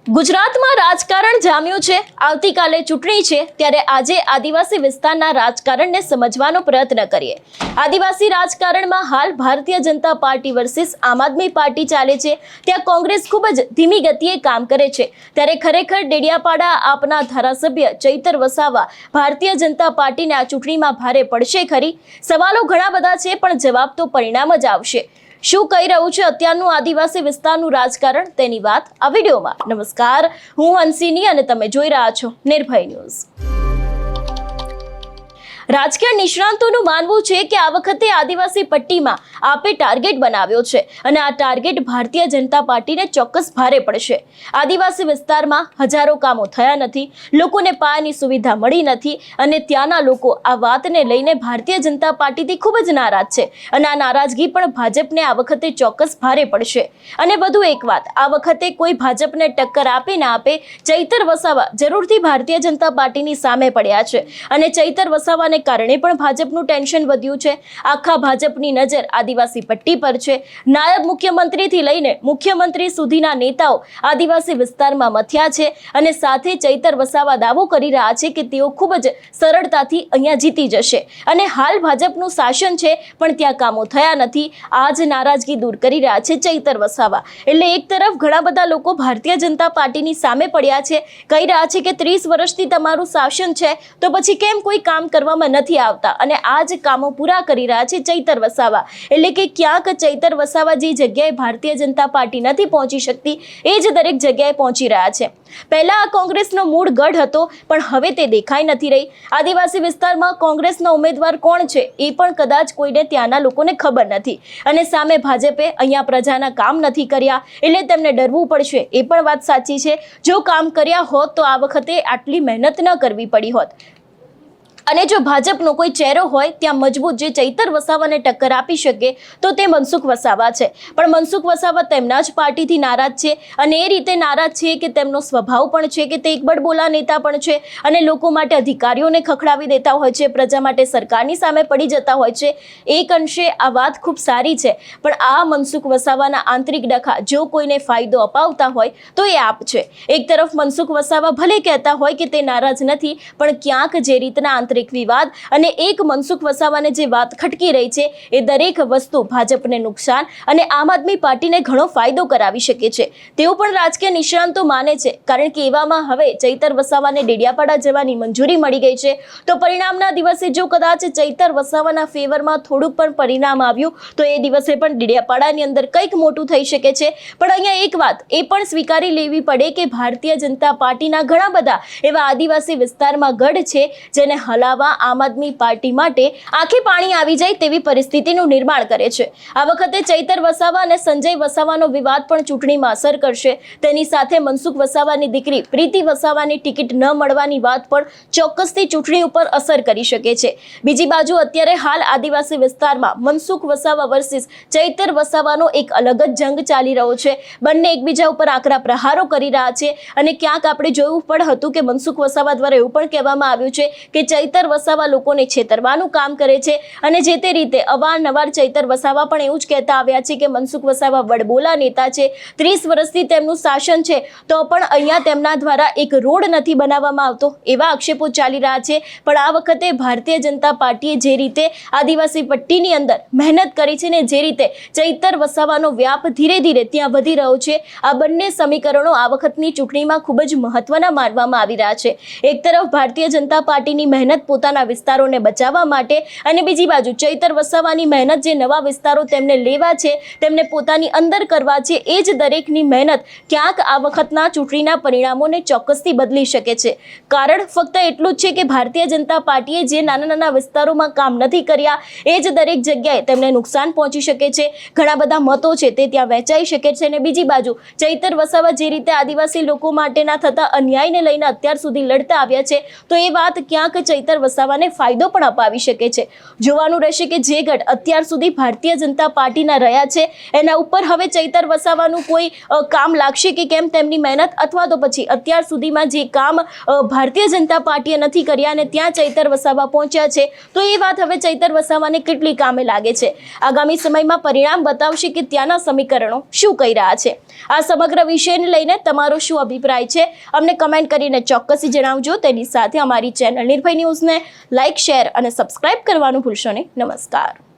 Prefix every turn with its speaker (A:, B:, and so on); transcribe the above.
A: ગુજરાતમાં રાજકારણ જામ્યું છે। આવતીકાલે ચૂંટણી છે, ત્યારે આજે આદિવાસી વિસ્તારના રાજકારણને સમજવાનો પ્રયત્ન કરીએ। આદિવાસી રાજકારણમાં હાલ ભારતીય જનતા પાર્ટી વર્સિસ આમ આદમી પાર્ટી ચાલે છે। ત્યાં કોંગ્રેસ ખૂબ જ ધીમી ગતિએ કામ કરે છે, ત્યારે ખરેખર ડેડિયાપાડા આપના ધારાસભ્ય ચૈતર વસાવા ભારતીય જનતા પાર્ટીને આ ચૂંટણીમાં ભારે પડશે ખરી? સવાલો ઘણા બધા છે, પણ જવાબ તો પરિણામ જ આવશે। શું કહી રહ્યું છે અત્યારનું આદિવાસી વિસ્તારનું રાજકારણ, તેની વાત આ વિડીયોમાં। નમસ્કાર, હું હંસિની અને તમે જોઈ રહ્યા છો નિર્ભય ન્યૂઝ। રાજકીય નિષ્ણાંતોનું માનવું છે કે આ વખતે આદિવાસી પટ્ટીમાં આપે ટાર્ગેટ બનાવ્યો છે અને આ ટાર્ગેટ ભારતીય જનતા પાર્ટીને ચોક્કસ ભારે પડશે। આદિવાસી વિસ્તારમાં હજારો કામો થયા નથી, લોકોને પાયાની સુવિધા મળી નથી અને ત્યાંના લોકો આ વાતને લઈને ભારતીય જનતા પાર્ટીથી ખૂબ જ નારાજ છે અને આ નારાજગી પણ ભાજપને આ વખતે ચોક્કસ ભારે પડશે। અને વધુ એક વાત, આ વખતે કોઈ ભાજપને ટક્કર આપે ના આપે, ચૈતર વસાવા જરૂરથી ભારતીય જનતા પાર્ટીની સામે પડ્યા છે અને ચૈતર વસાવાને કારણે પણ ભાજપનું ટેન્શન વધ્યું છે। આખા ભાજપની નજર આદિવાસી પટ્ટી પર છે। નાયબ મુખ્યમંત્રીથી લઈને મુખ્યમંત્રી સુધીના નેતાઓ આદિવાસી વિસ્તારમાં મથ્યા છે અને સાથે ચૈતર વસાવા દાવો કરી રહ્યા છે કે તેઓ ખૂબ જ સરળતાથી અહીંયા જીતી જશે અને હાલ ભાજપનું શાસન છે, પણ ત્યાં કામો થયા નથી। આ જ નારાજગી દૂર કરી રહ્યા છે ચૈતર વસાવા। એટલે એક તરફ ઘણા બધા લોકો ભારતીય જનતા પાર્ટીની સામે પડ્યા છે, કહી રહ્યા છે કે 30 વર્ષથી તમારું શાસન છે, તો પછી કેમ કોઈ કામ કરવામાં નથી આવતા, અને આ જ કામો પૂરા કરી રહ્યા છે ચૈતર વસાવા। એટલે કે ક્યાંક ચૈતર વસાવા જે જગ્યાએ ભારતીય જનતા પાર્ટી નથી પહોંચી શકતી, એ જ દરેક જગ્યાએ પહોંચી રહ્યા છે। પહેલા આ કોંગ્રેસનો મૂળ ગઢ હતો, પણ હવે તે દેખાઈ નથી રહી। આદિવાસી વિસ્તારમાં કોંગ્રેસનો ઉમેદવાર કોણ છે એ પણ કદાચ કોઈને ત્યાંના લોકોને ખબર નથી અને સામે ભાજપે અહીંયા પ્રજાના કામ નથી કર્યા, એટલે તેમને ડરવું પડશે। એ પણ વાત સાચી છે, જો કામ કર્યા હોત તો આ વખતે આટલી મહેનત ન કરવી પડી હોત। અને જો ભાજપનો કોઈ ચહેરો હોય ત્યાં મજબૂત જે ચૈતર વસાવાને ટક્કર આપી શકે તો તે મનસુખ વસાવા છે, પણ મનસુખ વસાવા તેમના જ પાર્ટીથી નારાજ છે અને એ રીતે નારાજ છે કે તેમનો સ્વભાવ પણ છે કે તે એક બડબોલા નેતા પણ છે અને લોકો માટે અધિકારીઓને ખખડાવી દેતા હોય છે, પ્રજા માટે સરકારની સામે પડી જતા હોય છે। એક અંશે આ વાત ખૂબ સારી છે, પણ આ મનસુખ વસાવાના આંતરિક ડખા જો કોઈને ફાયદો અપાવતા હોય તો એ આપ છે। એક તરફ મનસુખ વસાવા ભલે કહેતા હોય કે તે નારાજ નથી, પણ ક્યાંક જે રીતના આંતરિક વિવાદ અને એક મનસુખ વસાવાને જે વાત ખટકી રહી છે, એ દરેક વસ્તુ ભાજપને નુકસાન અને આમ આદમી પાર્ટીને ઘણો ફાયદો કરાવી શકે છે તેવું પણ રાજકીય નિષ્ણાંતો માને છે। કારણ કે એવામાં હવે ચૈતર વસાવાને ડેડિયાપાડા જવાની મંજૂરી મળી ગઈ છે, તો પરિણામના દિવસે જો કદાચ ચૈતર વસાવાના ફેવરમાં થોડુંક પણ પરિણામ આવ્યું તો એ દિવસે પણ ડેડિયાપાડાની અંદર કંઈક મોટું થઈ શકે છે। પણ અહીંયા એક વાત એ પણ સ્વીકારી લેવી પડે કે ભારતીય જનતા પાર્ટીના ઘણા બધા એવા આદિવાસી વિસ્તારમાં ગઢ છે જેને આમ આદમી પાર્ટી માટે આંખે પાણી આવી જાય તેવી પરિસ્થિતિનું નિર્માણ કરે છે। આ વખતે ચૈતર વસાવા અને સંજય વસાવાનો વિવાદ પણ ચૂંટણીમાં અસર કરશે। તેની સાથે મનસુખ વસાવાની દીકરી પ્રીતિ વસાવાની ટિકિટ ન મળવાની વાત પણ ચોક્કસથી ચૂંટણી ઉપર અસર કરી શકે છે। બીજી બાજુ અત્યારે હાલ આદિવાસી વિસ્તારમાં મનસુખ વસાવા વર્સિસ ચૈતર વસાવાનો એક અલગ જ જંગ ચાલી રહ્યો છે। બંને એકબીજા ઉપર આકરા પ્રહારો કરી રહ્યા છે અને ક્યાંક આપણે જોયું પણ હતું કે મનસુખ વસાવા દ્વારા એવું પણ કહેવામાં આવ્યું છે કે ચૈતર વસાવા લોકોને છેતરવાનું કામ કરે છે અને જે તે રીતે અવારનવાર ચૈતર વસાવા પણ એવું જ કહેતા આવ્યા છે કે મનસુખ વસાવા વડબોલા નેતા છે, 30 વર્ષથી તેમનું શાસન છે તો પણ અહીંયા તેમના દ્વારા એક રોડ નથી બનાવવામાં આવતો, એવા આક્ષેપો ચાલી રહ્યા છે। પણ આ વખતે ભારતીય જનતા પાર્ટીએ જે રીતે આદિવાસી પટ્ટીની અંદર મહેનત કરી છે ને જે રીતે ચૈતર વસાવાનો વ્યાપ ધીરે ધીરે ત્યાં વધી રહ્યો છે, આ બંને સમીકરણો આ વખતની ચૂંટણીમાં ખૂબ જ મહત્વના માનવામાં આવી રહ્યા છે। એક તરફ ભારતીય જનતા પાર્ટીની મહેનત પોતાના વિસ્તારોને બચાવવા માટે અને બીજી બાજુ ચૈતર વસાવાની મહેનત જે નવા વિસ્તારો તેમને લેવા છે, તેમને પોતાની અંદર કરવા છે, એ જ દરેકની મહેનત ક્યાંક આ વખતના ચૂંટણીના પરિણામોને ચોક્કસથી બદલી શકે છે। કારણ ફક્ત એટલું જ છે કે ભારતીય જનતા પાર્ટીએ જે નાના નાના વિસ્તારોમાં કામ નથી કર્યા એ જ દરેક જગ્યાએ તેમને નુકસાન પહોંચી શકે છે, ઘણા બધા મતો છે તે ત્યાં વહેંચાઈ શકે છે અને બીજી બાજુ ચૈતર વસાવા જે રીતે આદિવાસી લોકો માટેના થતા અન્યાયને લઈને અત્યાર સુધી લડતા આવ્યા છે, તો એ વાત ક્યાંક ચૈતર ચૈતર વસાવાને ફાયદો પણ અપાવી શકે છે. જોવાનું રહેશે કે જે ગઢ અત્યાર સુધી ભારતીય જનતા પાર્ટીના રહ્યા છે એના ઉપર હવે ચૈતર વસાવાનું કોઈ કામ લાગશે કે કેમ, તેમની મહેનત, અથવા તો પછી અત્યાર સુધીમાં જે કામ ભારતીય જનતા પાર્ટીએ નથી કર્યા અને ત્યાં ચૈતર વસાવા પહોંચ્યા છે, તો એ વાત હવે ચૈતર વસાવાને કેટલી કામે લાગે છે. આગામી સમયમાં પરિણામ બતાવશે કે ત્યાંના સમીકરણો શું કહી રહ્યા છે. આ સમગ્ર વિષયને લઈને તમારો શું અભિપ્રાય છે અમને કમેન્ટ કરીને ચોક્કસ જણાવજો. તેની સાથે અમારી ચેનલ નિર્ભય ન્યૂઝને લાઇક, શેર અને સબસ્ક્રાઇબ કરવાનું ભૂલશો નહીં. નમસ્કાર.